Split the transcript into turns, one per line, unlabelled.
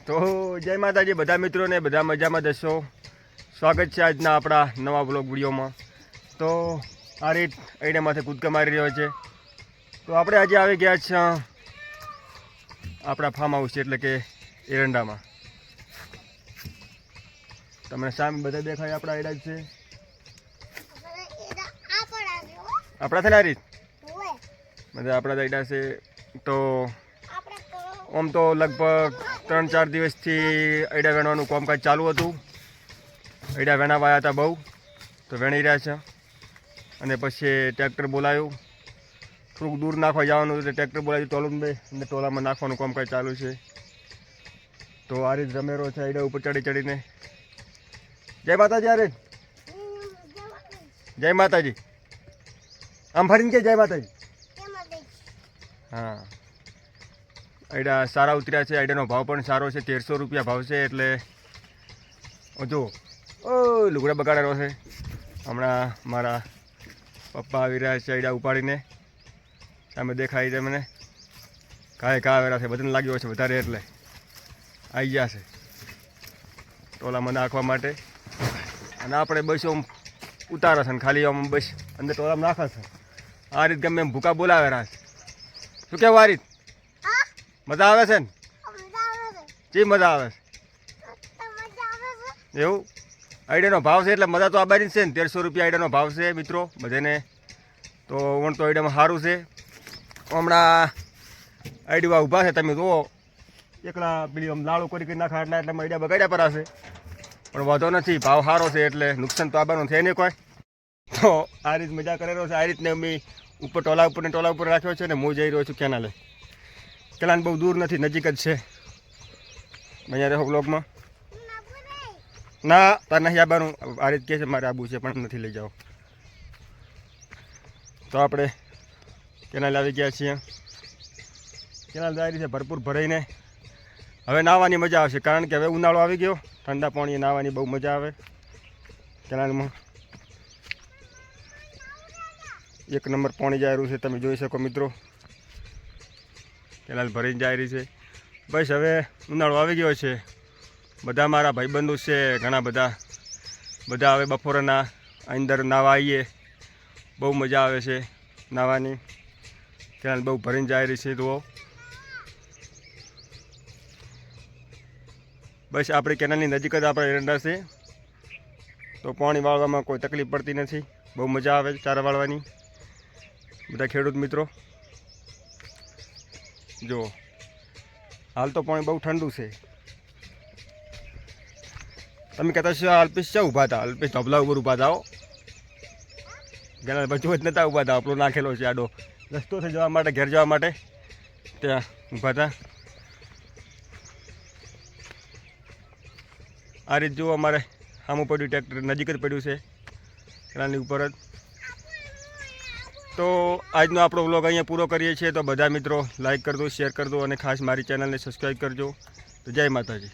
તો જય માતાજી બધા મિત્રોને, બધા મજામાં દસો. સ્વાગત છે આજના આપણા નવા બ્લોગ વિડીયોમાં. તો આ રીત આઈડિયામાંથી કૂદકા મારી રહ્યો છે. તો આપણે આજે આવી ગયા છે આપણા ફાર્મ હાઉસ એટલે કે એરંડામાં. તમને સામે બધા દેખાય આપણા આઈડિયા છે. આપણા છે ને આ રીત બધા આપણા જ આઈડિયા છે. તો આમ તો લગભગ 3-4 દિવસથી આઈડા વેણવાનું કામકાજ ચાલુ હતું. આઈડા વેણાવા આવ્યા હતા બહુ, તો વેણી રહ્યા છે. અને પછી ટ્રેક્ટર બોલાવ્યું, થોડુંક દૂર નાખવા જવાનું હતું, ટ્રેક્ટર બોલાવ્યું ટોલુંબે અને ટોલામાં નાખવાનું કામકાજ ચાલુ છે. તો આ રીતે રમેરો છે આઈડા ઉપર ચડીને. જય માતાજી. અરે જય માતાજી. આમ ફરીને કે જય માતાજી. હા, આઈડા સારા ઉતર્યા છે. આઈડાનો ભાવ પણ સારો છે, 1300 રૂપિયા ભાવ છે. એટલે જો ઓ લુગડા બગાડેલો છે. હમણાં મારા પપ્પા આવી રહ્યા છે આઈડા ઉપાડીને. સામે દેખાય છે મને. કાંઈ આવેલા છે, બધાને લાગ્યો છે વધારે એટલે આવી ગયા છે ટોલામાં નાખવા માટે. અને આપણે બસ આમ ઉતારે છે ને ખાલી આમ બસ અંદર ટોલામાં નાખે છે. આ રીત ગમે એમ ભૂકા બોલાવે રહ્યા છે. શું કહેવું આ રીત? મજા આવે છે ને? જી મજા આવે છે એવું. આઈડિયાનો ભાવ છે એટલે મજા તો આ બારી છે ને. 1300 રૂપિયા આઈડિયાનો ભાવ છે મિત્રો બધાને. તો વણ તો આઈડિયામાં સારું છે. હમણાં આઈડિયા ઊભા છે, તમે જુઓ એકલા પેલી આમ લાળો કરી નાખા એટલા આઈડિયા બગાડ્યા પર હશે. પણ વાંધો નથી, ભાવ સારો છે એટલે નુકસાન તો આવવાનું છે નહીં કોઈ. તો આ રીત મજા કરેલો છે. આ રીતને અમે ઉપર ટોલા ઉપર રાખ્યો છે ને હું જઈ રહ્યો છું કેનાલે. કેનાલ બહુ દૂર નથી, નજીક જ છે. અહીંયા રહો બ્લોગમાં. ના તાર નહીં આવવાનું. આ રીત કહે છે મારે આબુ છે પણ નથી લઈ જાઓ. તો આપણે કેનાલ આવી ગયા છીએ. કેનાલ જાય છે ભરપૂર ભરાઈને. હવે નાહવાની મજા આવશે, કારણ કે હવે ઉનાળો આવી ગયો. ઠંડા પાણીએ નાહવાની બહુ મજા આવે કેનાલમાં. એક નંબર પાણી જાય રહ્યું છે, તમે જોઈ શકો મિત્રો. કેનાલ ભરીને જાય રહી છે. બસ હવે ઉનાળો આવી ગયો છે. બધા મારા ભાઈબંધો છે ઘણા બધા હવે બપોરના અંદર નાહવા આવીએ. બહુ મજા આવે છે નાહવાની. કેનાલ બહુ ભરીને જાય રહી છે. તો બસ આપણી કેનાલની નજીક જ આપણે એરંડા છે. તો પાણી વાળવામાં કોઈ તકલીફ પડતી નથી. બહુ મજા આવે છે ચારા વાળવાની. બધા ખેડૂત મિત્રો જો હાલ તો પાણી બહુ ઠંડુ છે. તમે કહેતા છો અલ્પેશ છે ઊભા હતા? અલ્પેશ ધબલા ઉપર ઊભા હતા. ઘણા બચવું જ નતા ઊભા હતા. આપણો નાખેલો છે આડો રસ્તો છે જવા માટે, ઘેર જવા માટે. ત્યાં ઊભા હતા. આ રીત જુઓ, અમારે સામું પડ્યું ટ્રેક્ટર નજીક જ પડ્યું છે કેનાલની ઉપર જ. તો આજનો આપણો વ્લોગ અહીંયા પૂરો કરીએ છીએ. તો બધા મિત્રો લાઈક કરજો, શેર કરજો અને ખાસ મારી ચેનલને સબસ્ક્રાઈબ કરજો. તો જય માતાજી.